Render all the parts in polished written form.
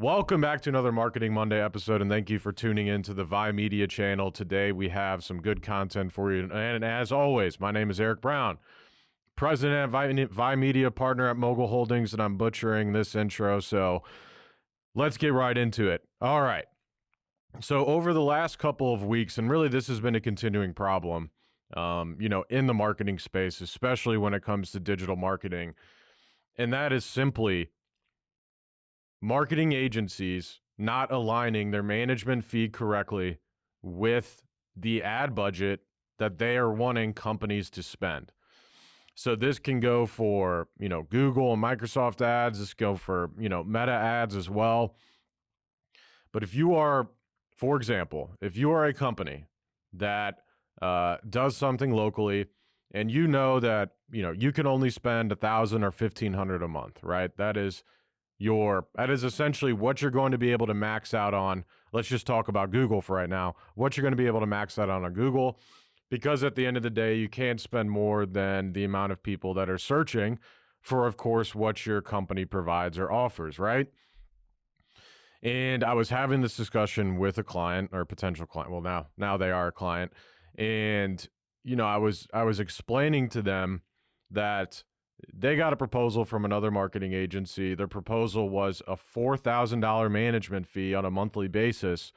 Welcome back to another Marketing Monday episode, and thank you for tuning in to the Vi Media channel. Today we have some good content for you, and as always, my name is Eric Brown, president at Vi Media, partner at Mogul Holdings, and I'm butchering this intro, so let's get right into it. All right. So over the last couple of weeks, and really this has been a continuing problem, in the marketing space, especially when it comes to digital marketing, and that is simply marketing agencies not aligning their management fee correctly with the ad budget that they are wanting companies to spend. So this can go for, Google and Microsoft ads. This can go for, Meta ads as well. But if you are, for example, if you are a company that does something locally and you know that, you can only spend $1,000 or $1,500 a month, right? That is essentially what you're going to be able to max out on. Let's just talk about Google for right now. What you're going to be able to max out on Google, because at the end of the day, you can't spend more than the amount of people that are searching for, of course, what your company provides or offers, right? And I was having this discussion with a client or potential client. Well, now they are a client. And, I was explaining to them that they got a proposal from another marketing agency. Their proposal was a $4,000 management fee on a monthly basis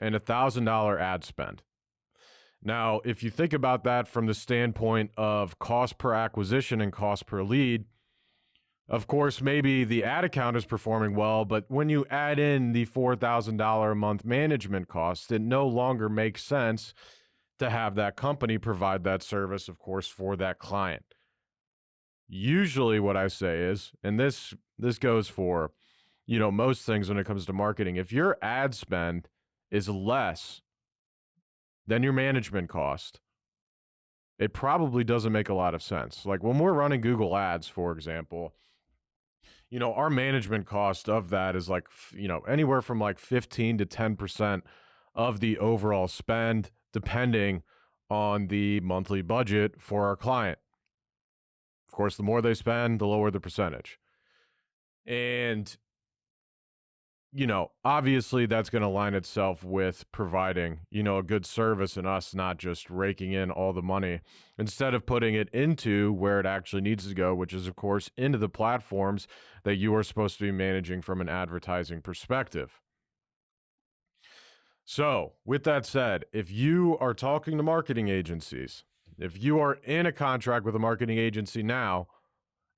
and a $1,000 ad spend. Now, if you think about that from the standpoint of cost per acquisition and cost per lead, of course, maybe the ad account is performing well, but when you add in the $4,000 a month management cost, it no longer makes sense to have that company provide that service, of course, for that client. Usually what I say is, and this goes for, most things when it comes to marketing, if your ad spend is less than your management cost, it probably doesn't make a lot of sense. Like when we're running Google ads, for example, our management cost of that is like, anywhere from like 15 to 10% of the overall spend, depending on the monthly budget for our client. Of course, the more they spend, the lower the percentage. And, obviously that's going to align itself with providing, a good service and us not just raking in all the money instead of putting it into where it actually needs to go, which is, of course, into the platforms that you are supposed to be managing from an advertising perspective. So, with that said, if you are talking to marketing agencies, if you are in a contract with a marketing agency now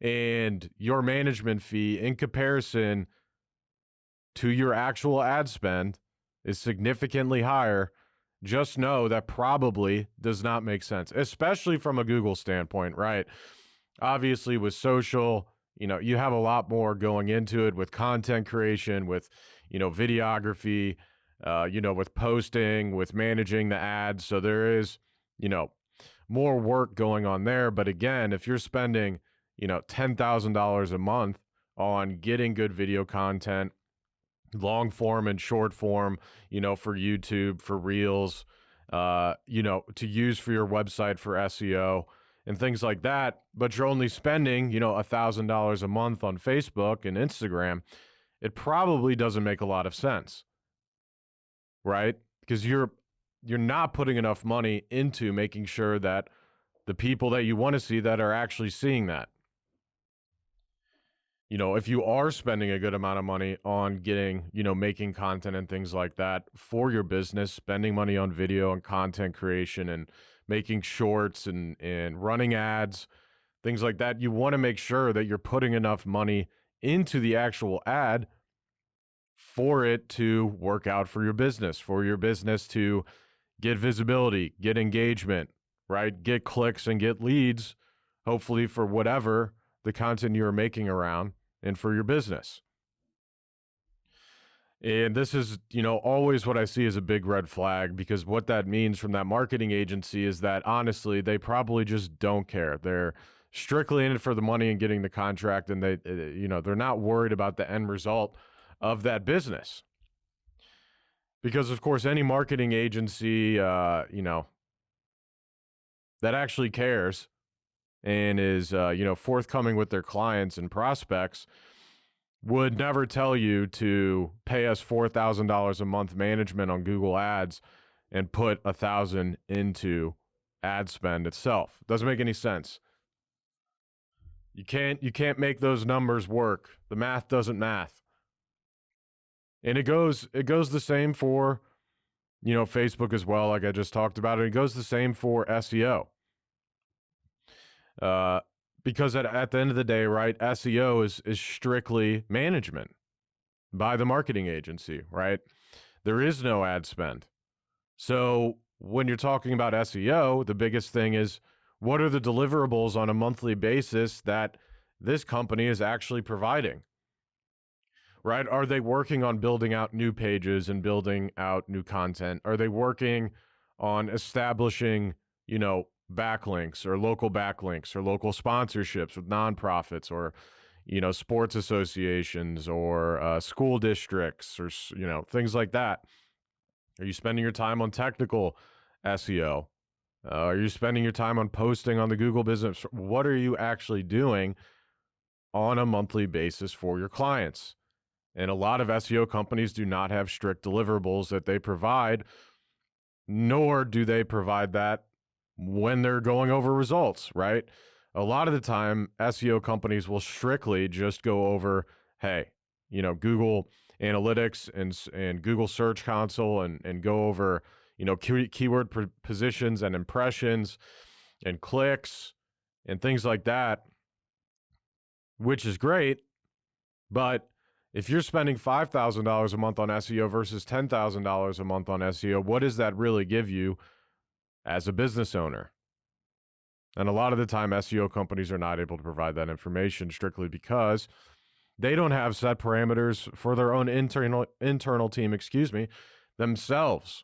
and your management fee in comparison to your actual ad spend is significantly higher, just know that probably does not make sense, especially from a Google standpoint, right? Obviously, with social, you have a lot more going into it with content creation, with, videography, with posting, with managing the ads. So there is, more work going on there. But again, if you're spending, $10,000 a month on getting good video content, long form and short form, for YouTube, for Reels, to use for your website for SEO and things like that, but you're only spending, $1,000 a month on Facebook and Instagram, it probably doesn't make a lot of sense, right? Because you're not putting enough money into making sure that the people that you want to see that are actually seeing that. If you are spending a good amount of money on getting, making content and things like that for your business, spending money on video and content creation and making shorts and running ads, things like that, you want to make sure that you're putting enough money into the actual ad for it to work out for your business to get visibility, get engagement, right? Get clicks and get leads, hopefully for whatever the content you're making around and for your business. And this is, always what I see as a big red flag, because what that means from that marketing agency is that honestly, they probably just don't care. They're strictly in it for the money and getting the contract, and they're not worried about the end result of that business. Because of course, any marketing agency, that actually cares and is, forthcoming with their clients and prospects, would never tell you to pay us $4,000 a month management on Google Ads and put $1,000 into ad spend itself. Doesn't make any sense. You can't make those numbers work. The math doesn't math. And it goes the same for, Facebook as well, like I just talked about. It goes the same for SEO. Because at the end of the day, right, SEO is strictly management by the marketing agency, right? There is no ad spend. So when you're talking about SEO, the biggest thing is, what are the deliverables on a monthly basis that this company is actually providing? Right? Are they working on building out new pages and building out new content? Are they working on establishing, backlinks or local sponsorships with nonprofits or, sports associations or school districts or, things like that? Are you spending your time on technical SEO? Are you spending your time on posting on the Google business? What are you actually doing on a monthly basis for your clients? And a lot of SEO companies do not have strict deliverables that they provide, nor do they provide that when they're going over results, right? A lot of the time, SEO companies will strictly just go over, hey, Google Analytics and Google Search Console and go over, keyword positions and impressions and clicks and things like that, which is great. But if you're spending $5,000 a month on SEO versus $10,000 a month on SEO, what does that really give you as a business owner? And a lot of the time, SEO companies are not able to provide that information strictly because they don't have set parameters for their own internal team, themselves.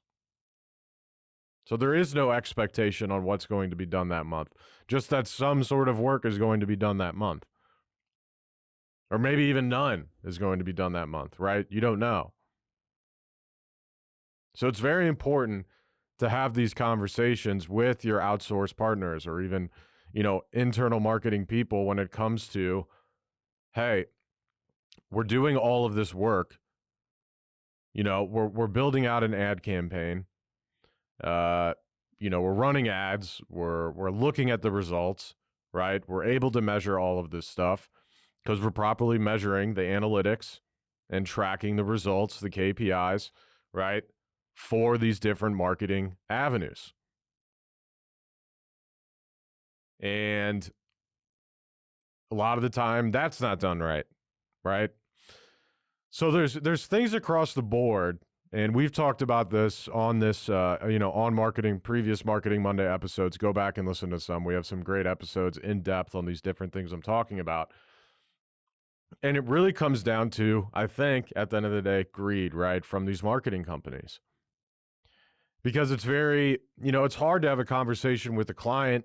So there is no expectation on what's going to be done that month, just that some sort of work is going to be done that month. Or maybe even none is going to be done that month, right? You don't know. So it's very important to have these conversations with your outsourced partners or even, internal marketing people when it comes to, hey, we're doing all of this work. We're building out an ad campaign. We're running ads. We're looking at the results, right? We're able to measure all of this stuff because we're properly measuring the analytics and tracking the results, the KPIs, right, for these different marketing avenues. And a lot of the time, that's not done right? So there's things across the board, and we've talked about this on previous Marketing Monday episodes. Go back and listen to some. We have some great episodes in depth on these different things I'm talking about. And it really comes down to, I think, at the end of the day, greed, right, from these marketing companies. Because it's very, it's hard to have a conversation with a client,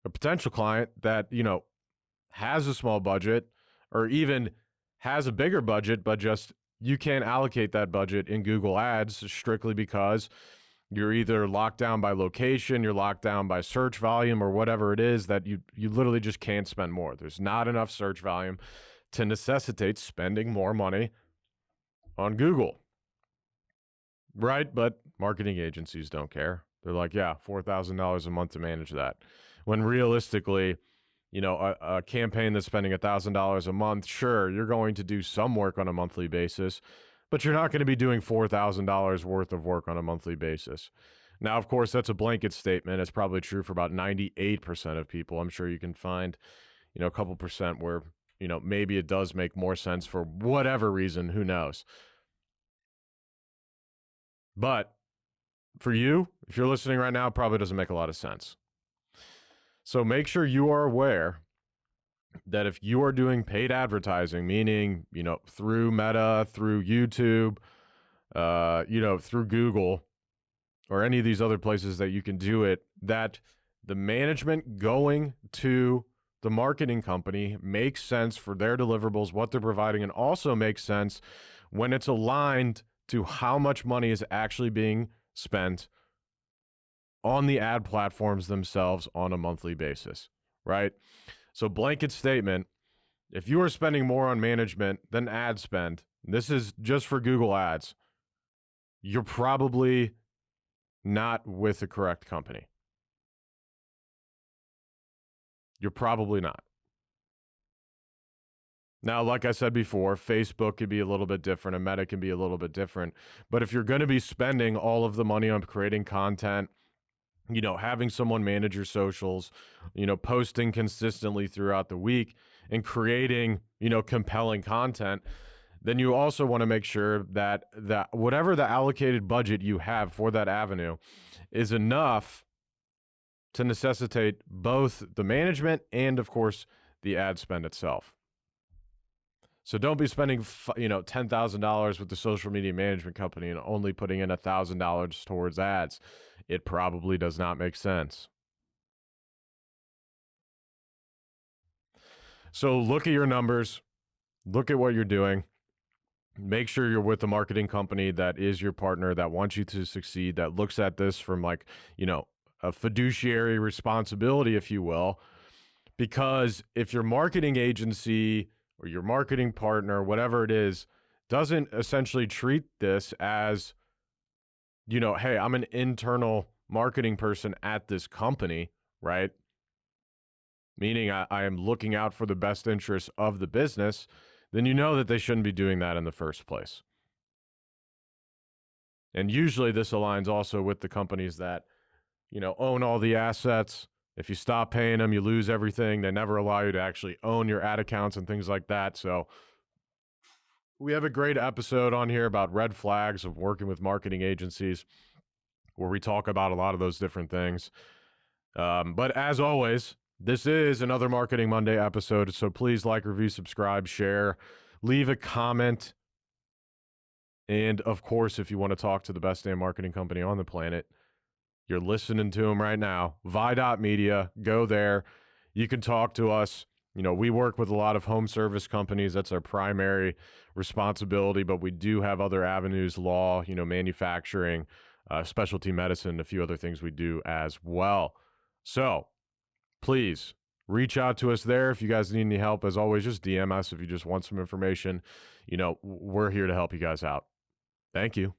a potential client that, has a small budget or even has a bigger budget, but just you can't allocate that budget in Google Ads strictly because you're either locked down by location, you're locked down by search volume or whatever it is that you literally just can't spend more. There's not enough search volume to necessitate spending more money on Google, right? But marketing agencies don't care. They're like, yeah, $4,000 a month to manage that. When realistically, a campaign that's spending $1,000 a month, sure, you're going to do some work on a monthly basis, but you're not going to be doing $4,000 worth of work on a monthly basis. Now, of course, that's a blanket statement. It's probably true for about 98% of people. I'm sure you can find, a couple percent where, maybe it does make more sense for whatever reason, who knows. But for you, if you're listening right now, it probably doesn't make a lot of sense. So make sure you are aware that if you are doing paid advertising, meaning, through Meta, through YouTube, through Google, or any of these other places that you can do it, that the management going to the marketing company makes sense for their deliverables, what they're providing, and also makes sense when it's aligned to how much money is actually being spent on the ad platforms themselves on a monthly basis, right? So blanket statement, If you are spending more on management than ad spend, this is just for Google Ads, you're probably not with the correct company. You're probably not. Now, like I said before, Facebook can be a little bit different and Meta can be a little bit different. But if you're going to be spending all of the money on creating content, having someone manage your socials, posting consistently throughout the week and creating, compelling content, then you also want to make sure that whatever the allocated budget you have for that avenue is enough to necessitate both the management and, of course, the ad spend itself. So don't be spending, $10,000 with the social media management company and only putting in $1,000 towards ads. It probably does not make sense. So look at your numbers, look at what you're doing. Make sure you're with a marketing company that is your partner, that wants you to succeed, that looks at this from a fiduciary responsibility, if you will. Because if your marketing agency or your marketing partner, whatever it is, doesn't essentially treat this as, hey, I'm an internal marketing person at this company, right? Meaning I am looking out for the best interests of the business, then you know that they shouldn't be doing that in the first place. And usually this aligns also with the companies that, own all the assets. If you stop paying them, you lose everything. They never allow you to actually own your ad accounts and things like that. So we have a great episode on here about red flags of working with marketing agencies where we talk about a lot of those different things. But as always, this is another Marketing Monday episode. So please like, review, subscribe, share, leave a comment. And of course, if you want to talk to the best damn marketing company on the planet, you're listening to them right now. Vi.media, go there. You can talk to us. We work with a lot of home service companies. That's our primary responsibility, but we do have other avenues, law, manufacturing, specialty medicine, a few other things we do as well. So please reach out to us there if you guys need any help. As always, just DM us if you just want some information. We're here to help you guys out. Thank you.